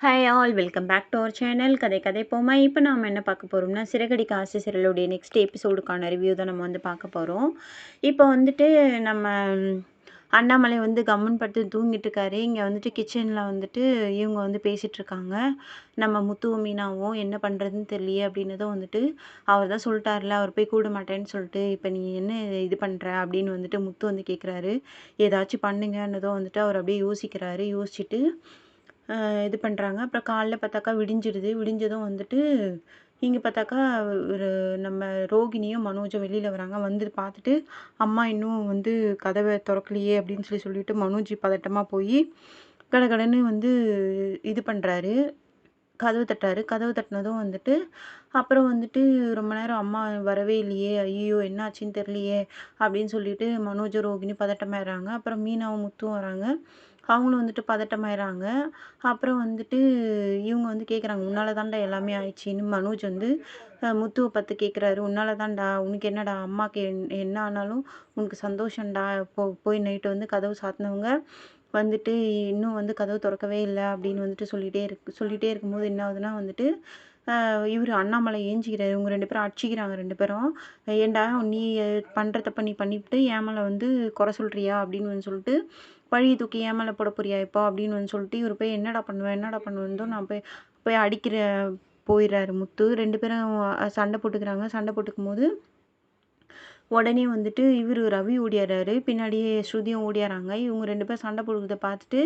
Hi all welcome back to our channel கதை கதை போமா. இப்போ நாம் என்ன பார்க்க போகிறோம்னா, சிறகடிக்க ஆசை சீரியலுடைய நெக்ஸ்ட் எபிசோடுக்கான ரிவ்யூ தான் நம்ம பார்க்க போகிறோம். இப்போ நம்ம அண்ணாமலை கம்முன்னு படுத்து தூங்கிட்டு இருக்காரு. இங்கே கிச்சனில் இவங்க பேசிகிட்டு இருக்காங்க. நம்ம முத்துவும் மீனாவும் என்ன பண்ணுறதுன்னு தெரியலையே அப்படின்னதும் அவர் தான் சொல்லிட்டார்ல, அவர் போய் கூட மாட்டேன்னு சொல்லிட்டு, இப்போ நீ என்ன இது பண்ணுற அப்படின்னு முத்து கேட்குறாரு. ஏதாச்சும் பண்ணுங்கன்னதும் அவர் அப்படியே யோசிக்கிறாரு. யோசிச்சுட்டு இது பண்ணுறாங்க. அப்புறம் காலைல பார்த்தாக்கா விடிஞ்சிடுது. விடிஞ்சதும் இங்கே பார்த்தாக்கா ஒரு நம்ம ரோகிணியும் மனோஜும் வெளியில் வராங்க. பார்த்துட்டு அம்மா இன்னும் கதவை திறக்கலையே அப்படின்னு சொல்லிட்டு மனோஜ் பதட்டமாக போய் கடகடன்னு இது பண்ணுறாரு. கதவு தட்டுறாரு. கதவு தட்டினதும் அப்புறம் ரொம்ப நேரம் அம்மா வரவே இல்லையே, ஐயோ என்னாச்சுன்னு தெரியலையே அப்படின்னு சொல்லிட்டு மனோஜும் ரோகிணி பதட்டமாயிடுறாங்க. அப்புறம் மீனாவும் முத்தும் வராங்க. அவங்களும் பதட்டமாயிடுறாங்க. அப்புறம் இவங்க கேட்குறாங்க, உன்னால தான்டா எல்லாமே ஆயிடுச்சின்னு. மனோஜ் முத்துவை பார்த்து கேட்குறாரு, உன்னால தான்டா, உனக்கு என்னடா அம்மாவுக்கு என்ன ஆனாலும் உனக்கு சந்தோஷம்டா. போய் நைட்டு கதவு சாத்தினவங்க இன்னும் கதவு திறக்கவே இல்லை அப்படின்னு சொல்லிகிட்டே இருக்கும்போது என்ன ஆகுதுன்னா இவர் அண்ணாமலை ஏஞ்சிக்கிறாரு. இவங்க 2 பேரும் அடிச்சிக்கிறாங்க 2 பேரும். ஏன்டா நீ பண்ணுற தப்ப நீ பண்ணிவிட்டு என் மேலே குறை சொல்கிறியா அப்படின்னு சொல்லிட்டு, பழிய தூக்கி என் மேலே போட போறியா இப்போ அப்படின்னு சொல்லிட்டு இவர் போய் என்னடா பண்ணுவேன் நான் போய் அடிக்கிற போயிடுறாரு முத்து. 2 பேரும் சண்டை போட்டுக்கிறாங்க. சண்டை போட்டுக்கும்போது உடனே இவர் ரவி ஓடியாராரு. பின்னாடியே ஸ்ருதியும் ஓடியாராங்க. இவங்க 2 பேரும் சண்டை போடுறத பார்த்துட்டு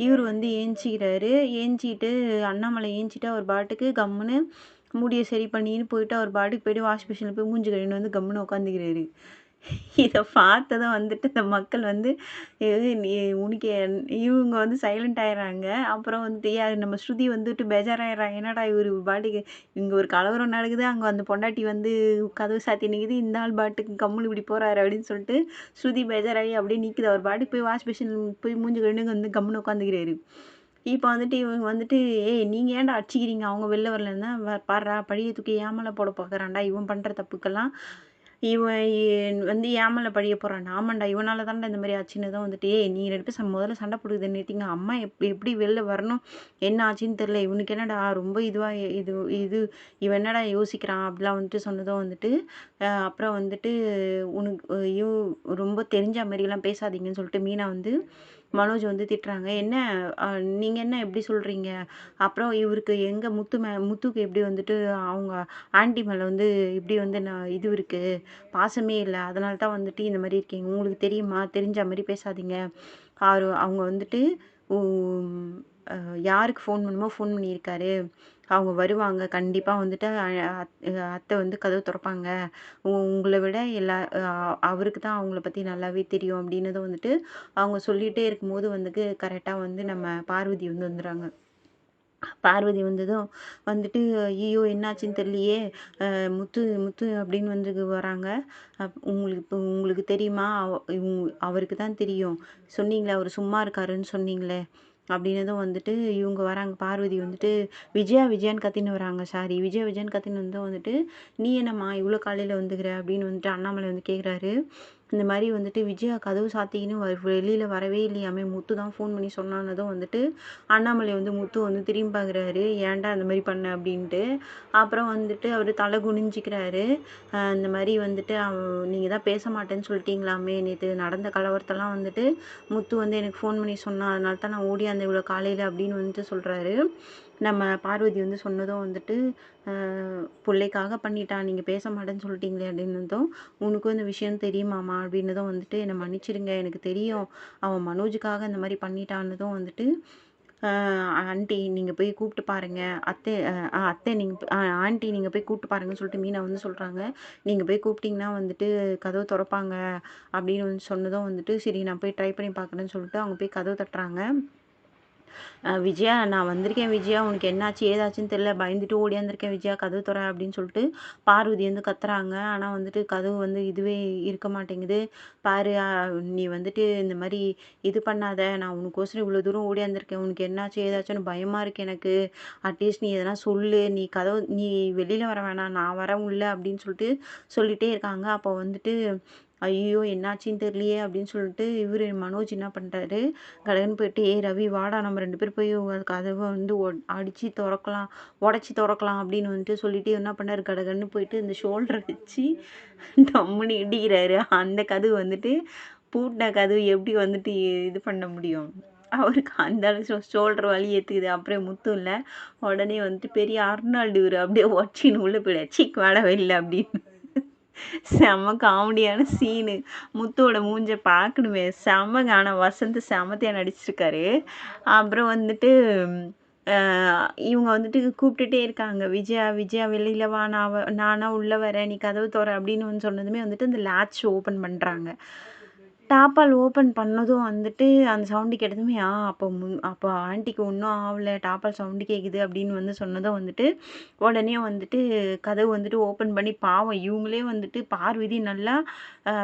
இவர் ஏஞ்சிக்கிறாரு. ஏஞ்சிட்டு அண்ணாமலை ஏஞ்சிட்டு அவர் பாட்டுக்கு கம்முன்னு முடியை சரி பண்ணின்னு போயிட்டு அவர் பாட்டுக்கு போய்ட்டு வாஷ் மிஷினில் போய் மூஞ்சி கழுவின்னு கம்முன்னு உட்காந்துக்கிறாரு. இதை பார்த்ததும் இந்த மக்கள் நீ உனக்கு இவங்க சைலண்ட் ஆயிடுறாங்க. அப்புறம் யார் நம்ம ஸ்ருதி பேஜாராயிடுறாங்க. என்னடா இவர் பாட்டுக்கு இங்கே ஒரு கலவரம் நடக்குது, அங்கே அந்த பொண்டாட்டி கதவு சாத்தி நிற்குது, இந்த ஆள் பாட்டுக்கு கம்முன்னு இப்படி போகிறாரு அப்படின்னு சொல்லிட்டு ஸ்ருதி பேஜாராகி அப்படியே நிற்குது. அவர் பாட்டுக்கு போய் வாஷ் மிஷின் போய் மூஞ்சி கழுவுன்னு கம்முன்னு உட்காந்துக்கிறாரு. இப்போ இவங்க ஏய் நீங்கள் ஏன்டா அடிச்சிக்கிறீங்க, அவங்க வெளில வரலன்னா பாடுறா பழிய தூக்கி ஏமலை போட பார்க்குறான்டா, இவன் பண்ணுற தப்புக்கெல்லாம் இவன் ஏமலை பழிய போகிறான். ஆமாண்டா இவனால தான்டா இந்த மாதிரி ஆச்சுன்னு தான் ஏய் நீ 2 பேரும் முதல்ல சண்டை போடுறதை நிறுத்திங்க. அம்மா எப்படி வெளில வரணும், என்ன ஆச்சுன்னு தெரியல, இவனுக்கு என்னடா ரொம்ப இதுவாக இது இவன் என்னடா யோசிக்கிறான் அப்படிலாம் சொன்னதும் அப்புறம் உனக்கு ரொம்ப தெரிஞ்ச மாதிரிலாம் பேசாதீங்கன்னு சொல்லிட்டு மீனா மனோஜ் திட்டுறாங்க. என்ன நீங்கள் என்ன எப்படி சொல்கிறீங்க, அப்புறம் இவருக்கு எங்கே முத்துக்கு எப்படி அவங்க ஆண்டி மேலே இப்படி நான் இது இருக்குது, பாசமே இல்லை, அதனால தான் இந்த மாதிரி இருக்கீங்க, உங்களுக்கு தெரியுமா, தெரிஞ்ச மாதிரி பேசாதீங்க. அவங்க யாருக்கு ஃபோன் பண்ணுமோ ஃபோன் பண்ணியிருக்காரு, அவங்க வருவாங்க கண்டிப்பாக அத்தை கதவு திறப்பாங்க, உங்களை விட அவருக்கு தான் அவங்கள பற்றி நல்லாவே தெரியும் அப்படின்னதும் அவங்க சொல்லிகிட்டே இருக்கும்போது கரெக்டாக நம்ம பார்வதி வந்துடுறாங்க. பார்வதி வந்ததும் ஐயோ என்னாச்சுன்னு தெரியலையே, முத்து முத்து அப்படின்னு வராங்க. உங்களுக்கு தெரியுமா, அவருக்கு தான் தெரியும், சொன்னீங்களே அவர் சும்மா இருக்காருன்னு சொன்னீங்களே அப்படின்னதும் இவங்க வராங்க. பார்வதி விஜயா விஜயான்னு கத்தின்னு வராங்க. சாரி விஜயா விஜயான்னு கத்தின்னு நீ என்னம்மா இவ்வளோ காலையில் வந்துக்கிற அப்படின்னு அண்ணாமலை கேட்குறாரு. இந்த மாதிரி விஜயா கதவு சாத்திக்கின்னு வெளியில் வரவே இல்லையாமே, முத்து தான் ஃபோன் பண்ணி சொன்னானதும் அண்ணாமலை முத்து திரும்பி பார்க்குறாரு, ஏன்டா அந்த மாதிரி பண்ண அப்படின்ட்டு. அப்புறம் அவர் தலை குனிஞ்சிக்கிறாரு. இந்த மாதிரி நீங்கள் தான் பேச மாட்டேன்னு சொல்லிட்டீங்களாமே, நேற்று நடந்த கலவரத்தெல்லாம் முத்து எனக்கு ஃபோன் பண்ணி சொன்னான், அதனால தான் நான் ஓடியாந்தேன் இவ்வளோ காலையில் அப்படின்னு சொல்கிறாரு. நம்ம பார்வதி சொன்னதும் பிள்ளைக்காக பண்ணிட்டான், நீங்கள் பேச மாட்டேன்னு சொல்லிட்டீங்களே அப்படின்னதும், உனக்கும் இந்த விஷயம் தெரியுமாம்மா அப்படின்னதும் என்னை மன்னிச்சிடுங்க, எனக்கு தெரியும் அவன் மனோஜுக்காக இந்த மாதிரி பண்ணிட்டான்னதும் ஆண்டி நீங்கள் போய் கூப்பிட்டு பாருங்க, அத்தை அத்தை நீங்கள் ஆண்டி நீங்கள் போய் கூப்பிட்டு பாருங்கன்னு சொல்லிட்டு மீனா சொல்கிறாங்க. நீங்கள் போய் கூப்பிட்டிங்கன்னா கதவு திறப்பாங்க அப்படின்னு சொன்னதும் சரி நான் போய் ட்ரை பண்ணி பார்க்குறேன்னு சொல்லிட்டு அவங்க போய் கதவு தட்டுறாங்க. விஜயா நான் வந்திருக்கேன் விஜயா, உனக்கு என்னாச்சு ஏதாச்சுன்னு தெரியல, பயந்துட்டு ஓடியாந்துருக்கேன் விஜயா, கதவு துற அப்படின்னு சொல்லிட்டு பார்வதி கத்துறாங்க. ஆனால் கதவு இதுவே இருக்க மாட்டேங்குது. பாரு நீ இந்த மாதிரி இது பண்ணாத, நான் உனக்கோசரம் இவ்வளோ தூரம் ஓடியாந்துருக்கேன், உனக்கு என்னாச்சு ஏதாச்சுன்னு பயமாக இருக்கு எனக்கு, அட்லீஸ்ட் நீ எதனா சொல்லு, நீ கதவு நீ வெளியில் வர வேணாம், நான் வரவும் இல்லை அப்படின்னு சொல்லிட்டே இருக்காங்க. அப்போ ஐயோ! என்னாச்சுன்னு தெரியலையே அப்படின்னு சொல்லிட்டு இவரு மனோஜ் என்ன பண்றாரு, கடகடன்னு போயிட்டு, "ஏய் ரவி வாடா நம்ம 2 பேரும் போய் கதவ வந்து அடிச்சு தொறக்கலாம், உடைச்சு தொறக்கலாம்" அப்படின்னு வந்துட்டு சொல்லிட்டு என்ன பண்ணாரு, கடகடன்னு போயிட்டு இந்த ஷோல்டர வச்சு டம்முன்னு இடிக்கிறாரு. அந்த கதவு வந்துட்டு பூட்டின கதவு எப்படி வந்துட்டு இது பண்ண முடியும்? அவருக்கு அந்த அளவு ஷோல்டர் வலி ஏத்துக்குது. அப்புறம் முத்து இல்ல, உடனே வந்துட்டு பெரிய அர்னால்டு இவரு அப்படியே உடச்சின்னு உள்ள போயிட்டாரு. "சீக் வாடா வெளில" அப்படின்னு. செம்ம காமெடியான சீனு. முத்துவோட மூஞ்ச பார்க்கணுமே! செம்மங்க. ஆனா வசந்த் செமத்தியா நடிச்சிருக்காரு. அப்புறம் வந்துட்டு அ இவங்க வந்துட்டு கூப்பிட்டுட்டே இருக்காங்க. "விஜயா, விஜயா வெளில வா! நானா உள்ள வரேன். நீ கதவு தொற" அப்படின்னு வந்து சொன்னதுமே வந்துட்டு அந்த லேட்ச் ஓப்பன் பண்றாங்க. தாப்பால் ஓப்பன் பண்ணதும் வந்துட்டு அந்த சவுண்டு கேட்டதுமே, அப்போ ஆன்ட்டிக்கு ஒன்றும் ஆவல. தாப்பால் சவுண்டு கேட்குது அப்படின்னு வந்து சொன்னதும் வந்துட்டு, உடனே வந்துட்டு கதவு வந்துட்டு ஓப்பன் பண்ணி பாவம் இவங்களே வந்துட்டு பார்வதி நல்லா அ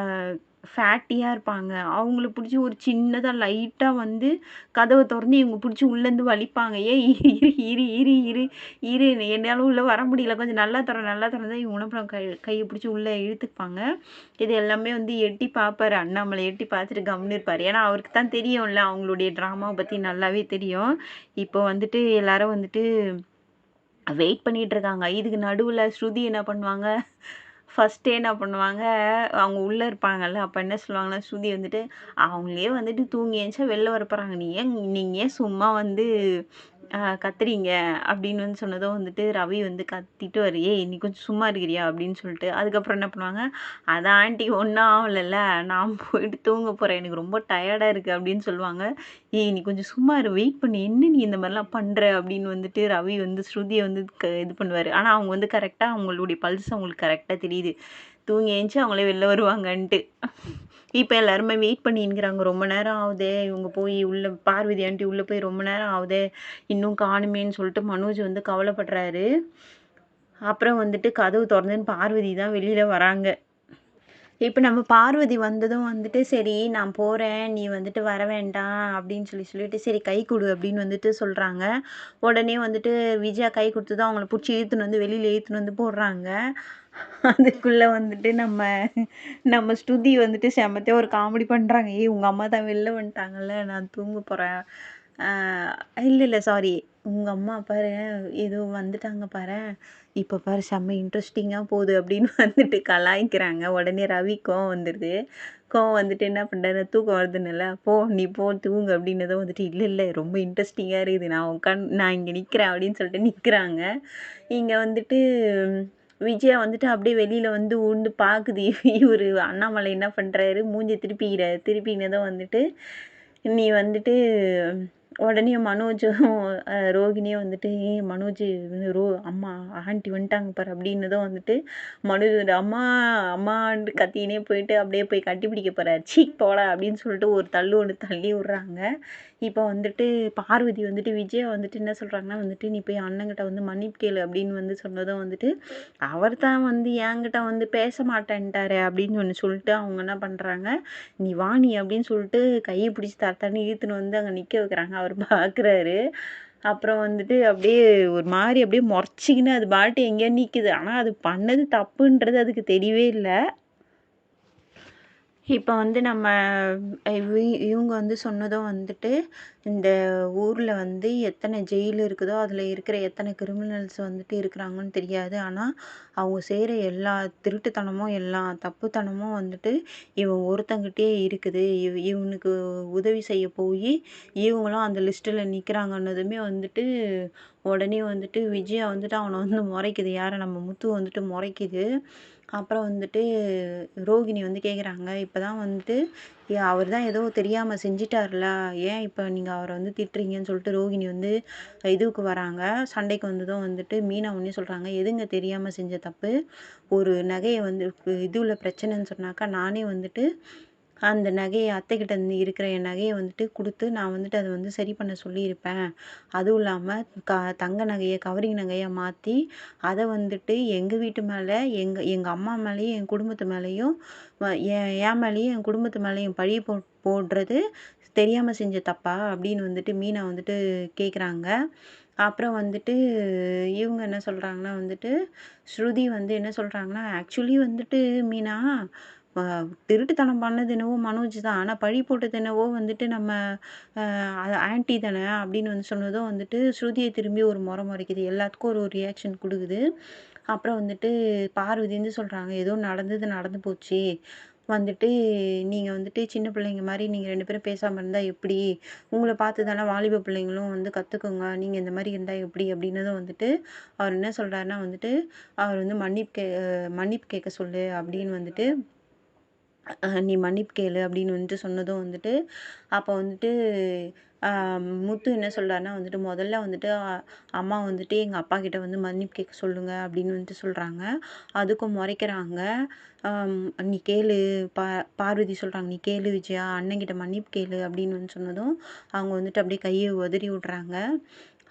ஃபேட்டியா இருப்பாங்க. அவங்கள புடிச்சு ஒரு சின்னதா லைட்டா வந்து கதவ தொறந்து இவங்க புடிச்சு உள்ளேருந்து வலிப்பாங்க. "ஏய் இரு, இரு, இரு, இரு, இரு என்னால உள்ள வர முடியல. கொஞ்சம் நல்லா தொற, நல்லா தொறந்தா" இவங்க அப்புறம் கைய புடிச்சு உள்ள இழுத்துப்பாங்க. இது எல்லாமே வந்து எட்டி பார்ப்பாரு. அண்ணாமலை எட்டி பார்த்துட்டு கம்முனு இருப்பாரு. ஏன்னா, அவருக்கு தான் தெரியும்ல, அவங்களுடைய ட்ராமாவ பத்தி நல்லாவே தெரியும். இப்போ வந்துட்டு எல்லாரும் வந்துட்டு வெயிட் பண்ணிட்டு இருக்காங்க. இதுக்கு நடுவுல ஸ்ருதி என்ன பண்ணுவாங்க, ஃபர்ஸ்ட்டே என்ன பண்ணுவாங்க, அவங்க உள்ள இருப்பாங்கல்ல, அப்ப என்ன சொல்லுவாங்கன்னா, ஸ்ருதி வந்துட்டு, "அவங்களே வந்துட்டு தூங்கி எந்திச்சா வெளில வர போறாங்க. நீங்க ஏன் சும்மா வந்து கத்துறீங்க?" அப்படின்னு வந்து சொன்னதும் வந்துட்டு ரவி வந்து கத்திட்டுவாரு. "ஏய் நீ கொஞ்சம் சும்மா இருக்கிறியா?" அப்படின்னு சொல்லிட்டு. அதுக்கப்புறம் என்ன பண்ணுவாங்க, "அதான் ஆன்ட்டிக்கு ஒண்ணும் ஆவலல்ல, நான் போயிட்டு தூங்க போறேன். எனக்கு ரொம்ப டயர்டா இருக்கு" அப்படின்னு சொல்லுவாங்க. "ஏய் நீ கொஞ்சம் சும்மா இரு, வெயிட் பண்ணு. என்ன நீ இந்த மாரிலாம் பண்ற?" அப்படின்னு வந்துட்டு ரவி வந்து ஸ்ருதிய வந்து இது பண்ணுவாரு. ஆனா அவங்க வந்து கரெக்ட்டா அவங்களுடைய பல்ஸ் அவங்களுக்கு கரெக்ட்டா தெரியுது. தூங்கி எந்திச்சு அவங்களே வெளில வருவாங்கன்ட்டு. இப்ப எல்லாருமே வெயிட் பண்ணின்னுருக்காங்க. ரொம்ப நேரம் ஆவுதே, இவங்க போய் உள்ள பார்வதி ஆன்ட்டி உள்ள போய் ரொம்ப நேரம் ஆவுதே, இன்னும் காணுமேன்னு சொல்லிட்டு மனோஜ் வந்து கவலைப்படுறாரு. அப்புறம் வந்துட்டு கதவு தொறந்துன்னு பார்வதி தான் வெளியில வராங்க. இப்ப நம்ம பார்வதி வந்ததும் வந்துட்டு, "சரி நான் போறேன். நீ வந்துட்டு வர வேண்டாம்." அப்படின்னு சொல்லிட்டு, "சரி கை குடு" அப்படின்னு வந்துட்டு சொல்றாங்க. உடனே வந்துட்டு விஜயா கை குடுத்ததும் அவங்கள புடிச்சு இழுத்துன்னு வந்து வெளியில இழுத்துன்னு வந்து போடுறாங்க. அதுக்குள்ள வந்துட்டு நம்ம நம்ம ஸ்ருதி வந்துட்டு செமத்தியா ஒரு காமெடி பண்றாங்க. "ஏய் உங்க அம்மா தான் வெளில வந்துட்டாங்கல்ல, நான் தூங்க போறேன்." ஆ இல்ல சாரி. "உங்க அம்மா பாரேன், ஏதோ வந்துட்டாங்க பாரேன். இப்ப பாரு செம்ம இன்ட்ரஸ்டிங்கா போகுது" அப்படின்னு வந்துட்டு கலாய்க்கிறாங்க. உடனே ரவி கோவம் வந்துருது. கோவம் வந்துட்டு என்ன பண்றாரு, தூக்கம் வருதுன்னுல, "போ நீ போ தூங்கு" அப்படின்னதும் வந்துட்டு, "இல்ல ரொம்ப இன்ட்ரஸ்டிங்கா இருக்குது. நான் இங்க நிக்கிறேன்" அப்படின்னு சொல்லிட்டு நிக்கிறாங்க. இங்க வந்துட்டு விஜயா வந்துட்டு அப்படியே வெளியில வந்து உண்டு பாக்குது. இவரு அண்ணாமலை என்ன பண்றாரு, மூஞ்சிய திருப்பிக்கிறாரு. திருப்பினதும் வந்துட்டு, "நீ வந்துட்டு" உடனே மனோஜும் ரோகிணியும் வந்துட்டு, "ஏய் மனோஜ் அம்மா ஆன்ட்டி வந்துட்டாங்க பாரு" அப்படின்னதும் வந்துட்டு மனோஜ் வந்து, "அம்மா அம்மான்ட்டு" கத்திக்கினே போயிட்டு அப்படியே போய் கட்டிப்பிடிக்க போறாரு. "சீ போடா" அப்படின்னு சொல்லிட்டு ஒரு தள்ளு ஒண்ணு தள்ளி விடுறாங்க. இப்போ வந்துட்டு பார்வதி வந்துட்டு விஜயா வந்துட்டு என்ன சொல்றாங்கன்னா வந்துட்டு, "நீ போய் அண்ணன்கிட்ட வந்து மன்னிப்பு கேளு" அப்படின்னு வந்து சொன்னதும் வந்துட்டு, "அவர் தான் வந்து என்கிட்ட வந்து பேச மாட்டேன்ட்டாரே" அப்படின்னு ஒண்ணு சொல்லிட்டு அவங்க என்ன பண்றாங்க, "நீ வா நீ" அப்படின்னு சொல்லிட்டு கைய பிடிச்சு தரத்தரன்னு இழுத்துன்னு வந்து அங்க நிக்க வைக்கிறாங்க. அவர் பார்க்குறாரு. அப்புறம் வந்துட்டு அப்படியே ஒரு மாரி அப்படியே மொறச்சுக்கின்னு அது பாட்டு எங்கேயோ நிக்குது. ஆனா அது பண்ணது தப்புன்றது அதுக்கு தெரியவே இல்ல. இப்ப வந்து நம்ம இவங்க வந்து சொன்னதும் வந்துட்டு, இந்த ஊர்ல வந்து எத்தன ஜெயில் இருக்குதோ, அதுல இருக்கிற எத்தன கிரிமினல்ஸ் வந்துட்டு இருக்கிறாங்கன்னு தெரியாது. ஆனா, அவங்க செய்ற எல்லா திருட்டுத்தனமும், எல்லா தப்புத்தனமும் வந்துட்டு இவன் ஒருத்தங்கிட்டயே இருக்குது. இவனுக்கு உதவி செய்ய போயி, இவங்களும் அந்த லிஸ்ட்டுல நிக்கிறாங்கன்னதுமே வந்துட்டு, உடனே வந்துட்டு விஜயா வந்துட்டு அவன வந்து மொறைக்குது. யார நம்ம முத்து வந்துட்டு மொறைக்குது. அப்புறம் வந்துட்டு ரோகிணி வந்து கேட்குறாங்க, "இப்பதான் வந்துட்டு அவர் தான் ஏதோ தெரியாம செஞ்சுட்டார்ல, ஏன் இப்ப நீங்க அவர வந்து திட்டுறீங்கன்னு?" சொல்லிட்டு ரோகிணி வந்து இதுவுக்கு வராங்க. சண்டைக்கு வந்ததும் வந்துட்டு மீனா உடனே சொல்றாங்க, "எதுங்க தெரியாம செஞ்ச தப்பு? ஒரு நகைய வந்து இதுல பிரச்சனைன்னு சொன்னாக்கா, நானே வந்துட்டு அந்த நகைய அத்தைக்கிட்ட இருந்து இருக்கிற என் நகைய வந்துட்டு குடுத்து, நான் வந்துட்டு அத வந்து சரி பண்ண சொல்லியிருப்பேன். அதுவும் இல்லாம தங்க நகைய கவரிங் நகையா மாத்தி, அத வந்துட்டு எங்க வீட்டு மேல, எங்க எங்க அம்மா மேலயும், என் குடும்பத்து மேலயும், என் மேலயும், என் குடும்பத்து மேலயும் பழிய போடுறது தெரியாம செஞ்ச தப்பா?" அப்படின்னு வந்துட்டு மீனா வந்துட்டு கேட்குறாங்க. அப்புறம் வந்துட்டு இவங்க என்ன சொல்றாங்கன்னா வந்துட்டு, ஸ்ருதி வந்து என்ன சொல்றாங்கன்னா, "ஆக்சுவலி வந்துட்டு மீனா, திருட்டுத்தனம் பண்ணது என்னவோ மனோஜ் தான். ஆனா பழி போட்டது என்னவோ வந்துட்டு நம்ம ஆன்ட்டி தானே அப்படின்னு வந்து சொன்னதும் வந்துட்டு ஸ்ருதியை திரும்பி ஒரு முறை முறைக்குது. எல்லாத்துக்கும் ஒரு ரியாக்ஷன் குடுக்குது. அப்புறம் வந்துட்டு பார்வதி வந்து சொல்றாங்க, "ஏதோ நடந்தது நடந்து போச்சு. வந்துட்டு நீங்க வந்துட்டு சின்ன பிள்ளைங்க மாரி நீங்க 2 பேரும் பேசாம இருந்தா எப்படி? உங்கள பார்த்து தானே வாலிப பிள்ளைங்களும் வந்து கத்துக்குங்க. நீங்க இந்த மாரி இருந்தா எப்படி?" அப்படின்னதும் வந்துட்டு அவர் என்ன சொல்றாருன்னா வந்துட்டு, அவர் வந்து மன்னிப்பு கேட்க சொல்லு அப்படின்னு வந்துட்டு நீ மன்னிப்பு கேளு அப்படின்னு வந்துட்டு சொன்னதும் வந்துட்டு, அப்போ வந்துட்டு முத்து என்ன சொல்றாருன்னா வந்துட்டு, முதல்ல வந்துட்டு அம்மா வந்துட்டு எங்க அப்பாகிட்ட வந்து மன்னிப்பு கேட்க சொல்லுங்க அப்படின்னு வந்துட்டு சொல்றாங்க. அதுக்கும் முறைக்கிறாங்க. அம் "நீ கேளு." பார்வதி சொல்றாங்க, "நீ கேளு விஜயா, அண்ணன்கிட்ட மன்னிப்பு கேளு." அப்படின்னு வந்து சொன்னதும், அவங்க வந்துட்டு அப்படியே கைய உதறி விடுறாங்க.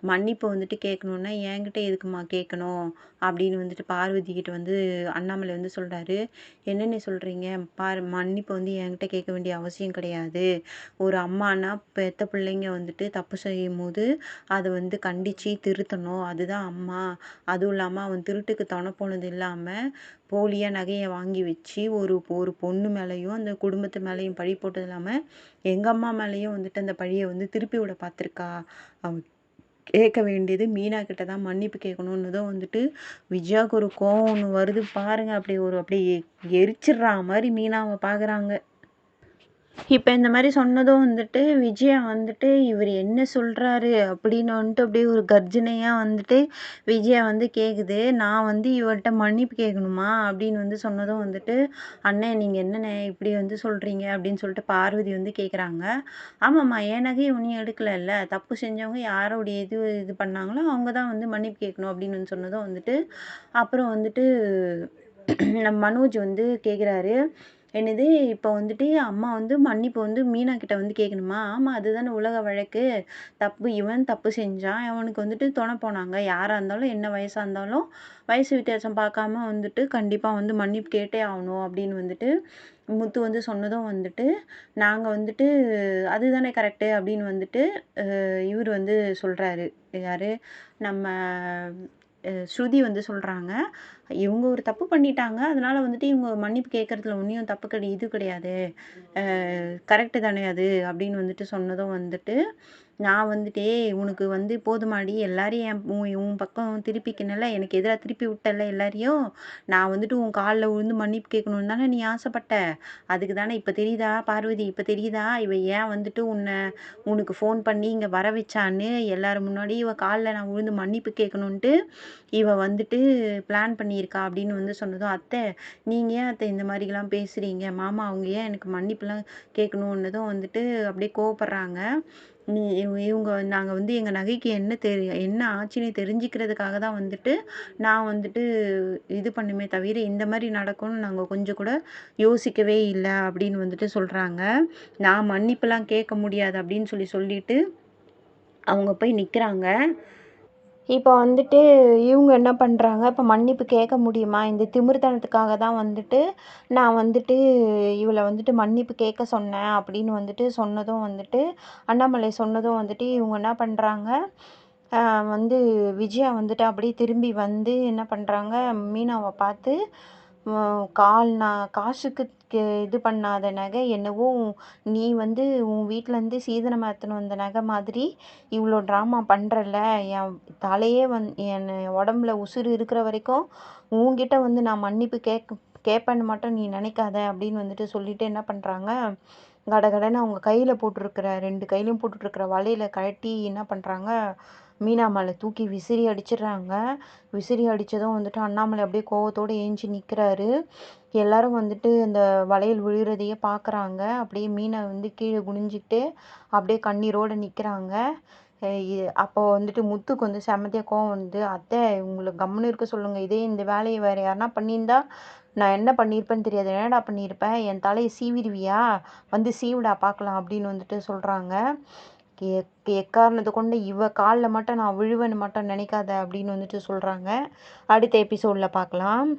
மன்னிப்பு வந்துட்டு கேட்கணுன்னா, "என்கிட்ட எதுக்கும்மா கேட்கணும்?" அப்படின்னு வந்துட்டு பார்வதி கிட்ட வந்து அண்ணாமலை வந்து சொல்றாரு. "என்னண்ணே சொல்றீங்க? பாரு, மன்னிப்பு வந்து என்கிட்ட கேட்க வேண்டிய அவசியம் கிடையாது. ஒரு அம்மானா பெத்த பிள்ளைங்க வந்துட்டு தப்பு செய்யும்போது, அத வந்து கண்டிச்சு திருத்தணும். அதுதான் அம்மா. அதுவும் இல்லாம அவன் திருட்டுக்கு துணை போனது இல்லாம, போலியா நகைய வாங்கி வச்சு ஒரு ஒரு பொண்ணு மேலயும், அந்த குடும்பத்து மேலயும் பழி போட்டது இல்லாம, எங்க அம்மா மேலயும் வந்துட்டு அந்த பழிய வந்து திருப்பி விட பார்த்துருக்கா. அவ கேட்க வேண்டியது மீனா கிட்ட தான் மன்னிப்பு கேட்கணுன்னதும் வந்துட்டு, விஜயாவுக்கு ஒரு கோவம் ஒண்ணு வருது பாருங்க. அப்படியே எரிச்சிடுறா மாரி மீனாவ பார்க்குறாங்க. இப்ப இந்த மாரி சொன்னதும் வந்துட்டு, விஜயா வந்துட்டு இவரு என்ன சொல்றாரு அப்படின்னு வந்துட்டு அப்படியே ஒரு கர்ஜனையா வந்துட்டு விஜயா வந்து கேக்குது. நான் வந்து இவர்ட்ட மன்னிப்பு கேட்கணுமா? அப்படின்னு வந்து சொன்னதும் வந்துட்டு, "அண்ணே நீங்க என்னண்ணே இப்படி வந்து சொல்றீங்க?" அப்படின்னு சொல்லிட்டு பார்வதி வந்து கேட்குறாங்க. "ஆமாம்மா, என் நகைய ஒண்ணும் எடுக்கலல்ல. தப்பு செஞ்சவங்க யாரோடைய இது பண்ணாங்களோ, அவங்க தான் வந்து மன்னிப்பு கேட்கணும்." அப்படின்னு வந்து சொன்னதும் வந்துட்டு, அப்புறம் வந்துட்டு நம்ம மனோஜ் வந்து கேட்குறாரு, "என்னது இப்போ வந்துட்டு அம்மா வந்து மன்னிப்பு வந்து மீனா கிட்ட வந்து கேட்கணுமா?" "ஆமா, அதுதானே உலக வழக்கு. இவன் தப்பு செஞ்சான். அவனுக்கு வந்துட்டு துணை போனாங்க. யாரா இருந்தாலும், என்ன வயசா இருந்தாலும், வயசு வித்தியாசம் பார்க்காம வந்துட்டு கண்டிப்பா வந்து மன்னிப்பு கேட்டே ஆகணும்." அப்படின்னு வந்துட்டு முத்து வந்து சொன்னதும் வந்துட்டு, நாங்க வந்துட்டு அதுதானே கரெக்ட்டு அப்படின்னு வந்துட்டு இவரு வந்து சொல்றாரு. யாரு? நம்ம ஸ்ருதி வந்து சொல்றாங்க. இவங்க ஒரு தப்பு பண்ணிட்டாங்க. அதனால வந்துட்டு இவங்க மன்னிப்பு கேட்கறதுல ஒண்ணும் தப்பு இது கிடையாது. கரெக்ட்டு தானே அது அப்படின்னு வந்துட்டு சொன்னதும் வந்துட்டு, நான் வந்துட்டு உனக்கு வந்து போதுமாடி, எல்லாரையும் உன் பக்கம் திருப்பிக்கினல, எனக்கு எதிரா திருப்பி விட்டல்ல எல்லாரையும். நான் வந்துட்டு உன் கால்ல விழுந்து மன்னிப்பு கேட்கணும்னு தானே நீ ஆசைப்பட்ட. அதுக்கு தானே இப்ப தெரியுதா பார்வதி? இப்ப தெரியுதா இவ ஏன் வந்துட்டு உனக்கு ஃபோன் பண்ணி இங்க வர வச்சான்னு? எல்லாரும் முன்னாடி இவ கால்ல நான் விழுந்து மன்னிப்பு கேட்கணுன்ட்டு இவ வந்துட்டு பிளான் பண்ணியிருக்கா அப்படின்னு வந்து சொன்னதும், "அத்தை, நீங்க ஏன் அத்தை இந்த மாதிரிலாம் பேசுறீங்க? மாமா அவங்க ஏன் எனக்கு மன்னிப்புலாம் கேட்கணுன்னதும்" வந்துட்டு அப்படியே கோவப்படுறாங்க. இவங்க நாங்க வந்து எங்க நகைக்கு என்ன ஆச்சுன்னு தெரிஞ்சுக்கிறதுக்காக தான் வந்துட்டு நான் வந்துட்டு இது பண்ணுமே தவிர, இந்த மாரி நடக்கும்னு நாங்க கொஞ்சம் கூட யோசிக்கவே இல்ல அப்படின்னு வந்துட்டு சொல்றாங்க. நான் மன்னிப்புலாம் கேட்க முடியாது அப்படின்னு சொல்லிட்டு அவங்க போய் நிக்கிறாங்க. இப்போ வந்துட்டு இவங்க என்ன பண்றாங்க, இப்போ மன்னிப்பு கேட்க முடியுமா? இந்த திமிர்த்தனத்துக்காக தான் வந்துட்டு நான் வந்துட்டு இவள வந்துட்டு மன்னிப்பு கேட்க சொன்னேன் அப்படின்னு வந்துட்டு சொன்னதும் வந்துட்டு அண்ணாமலை சொன்னதும் வந்துட்டு இவங்க என்ன பண்றாங்க, அ வந்து விஜயா வந்துட்டு அப்படியே திரும்பி வந்து என்ன பண்றாங்க, மீனாவ பார்த்து காசுக்கு இது பண்ணாத நகை என்னவோ நீ வந்து உன் வீட்லேருந்து சீதனமா எடுத்துன்னு வந்த நகை மாதிரி இவ்வளோ ட்ராமா பண்ணுறல்ல, என் தலையே என் உடம்புல உசுரு இருக்கிற வரைக்கும் உன்கிட்ட வந்து நான் மன்னிப்பு கேட்பேன்னு மட்டும் நீ நினைக்காத அப்படின்னு வந்துட்டு சொல்லிட்டு என்ன பண்ணுறாங்க, கடகடன்னு அவங்க கையில் போட்டிருக்கிற 2 கையிலையும் போட்டுட்ருக்கிற வளையல கழட்டி என்ன பண்ணுறாங்க, மீனா மேலே தூக்கி விசிறி அடிச்சிடுறாங்க. விசிறி அடித்ததும் வந்துட்டு அண்ணாமலை அப்படியே கோவத்தோடு ஏஞ்சி நிற்கிறாரு. எல்லாரும் வந்துட்டு அந்த வளையல் விழுறதையே பார்க்குறாங்க. அப்படியே மீனை வந்து கீழே குனிஞ்சிக்கிட்டு அப்படியே கண்ணீரோடு நிற்கிறாங்க. அப்போ வந்துட்டு முத்துக்கு வந்து செம்மத்தியா கோவம் வந்து, "அத்தை, உங்களை கம்முன்னு இருக்க சொல்லுங்க. இதே இந்த வேலையை வேறு யாருனா பண்ணியிருந்தா நான் என்ன பண்ணியிருப்பேன்னு தெரியாது. என்னடா பண்ணியிருப்பேன்? என் தலையை சீவிடுவியா? வந்து சீவுடா பார்க்கலாம்." அப்படின்னு வந்துட்டு சொல்கிறாங்க. எக்காரணத்தை கொண்டு இவ காலில் மட்டும் நான் விழுவேன்னு மட்டும் நினைக்காத அப்படின்னு வந்துட்டு சொல்கிறாங்க. அடுத்த எபிசோடில் பார்க்கலாம்.